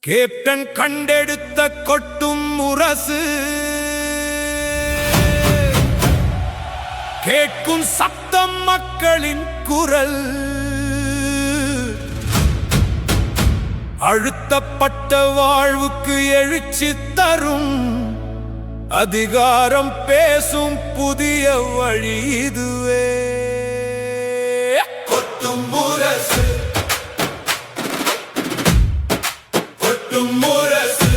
Captain கண்டெடுத்த கொட்டும் முரசு கேட்கும் சத்தம் மக்களின் குரல். அழுத்தப்பட்ட வாழ்வுக்கு எழுச்சி தரும் அதிகாரம் பேசும் புதிய வழி இதுவே. கொட்டும் முரசு கொட்டும் முரசு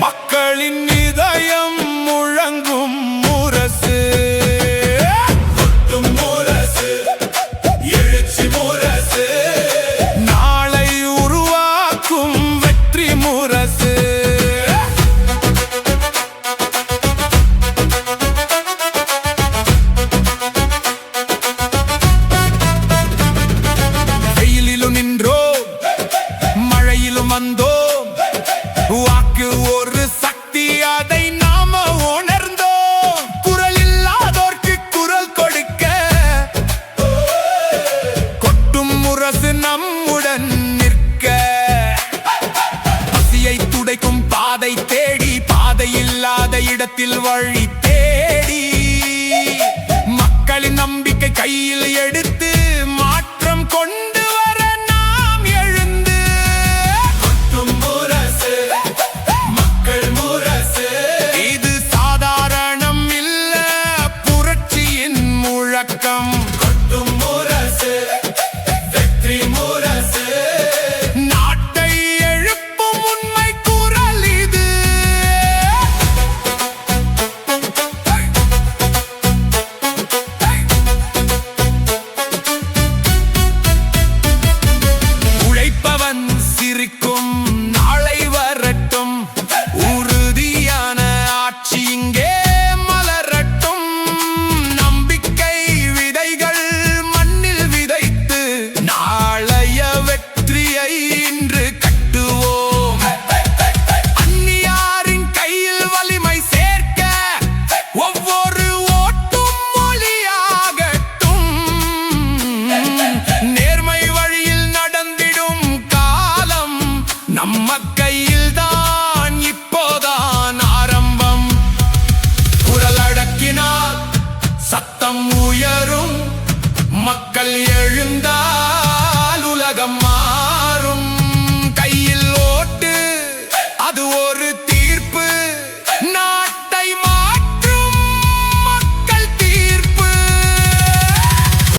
மக்களின் இதயம் முழங்கும் முரசு. கொட்டும் முரசு எழுச்சி முரசு நாளை உருவாக்கும் வெற்றி முரசு. வெயிலிலும் நின்றோம் மழையிலும் வந்தோம் வாக்கு ஒரு சக்தி அதை நாம உணர்ந்தோம். குரல் இல்லாதோர்க்கு குரல் கொடுக்க கொட்டும் முரசு நம்முடன் நிற்க. பசியை துடைக்கும் பாதை தேடி பாதை இல்லாத இடத்தில் வழி தேடி மக்களின் நம்பிக்கை கையில் எடுத்து மாற்றம் கொண்டு வர நாம் எழுந்து. கொட்டும் முரசு மக்கள் முரசு இது சாதாரணம் இல்ல புரட்சியின் முழக்கம். கொட்டும் முரசு வெற்றி முரசு நாட்டை எழுப்பும் உண்மை குரல் இது. உழைப்பவன் சிரிக்கும் நாளை வரட்டும் உறுதியான ஆட்சி இங்கே மலரட்டும். நம்பிக்கை விதைகள் மண்ணில் விதைத்து நாளைய வெற்றியை இன்று கட்டுவோம். அந்நியாரின் கையில் வலிமை சேர்க்க ஒவ்வொரு ஓட்டும் மொழியாகட்டும். நேர்மை வழியில் நடந்திடும் காலம் நம்ம கையில் தான் இப்போதான் ஆரம்பம். குரல் அடக்கினால் சத்தம் உயரும் மக்கள் எழுந்தால் உலகம் மாறும். கையில் ஓட்டு அது ஒரு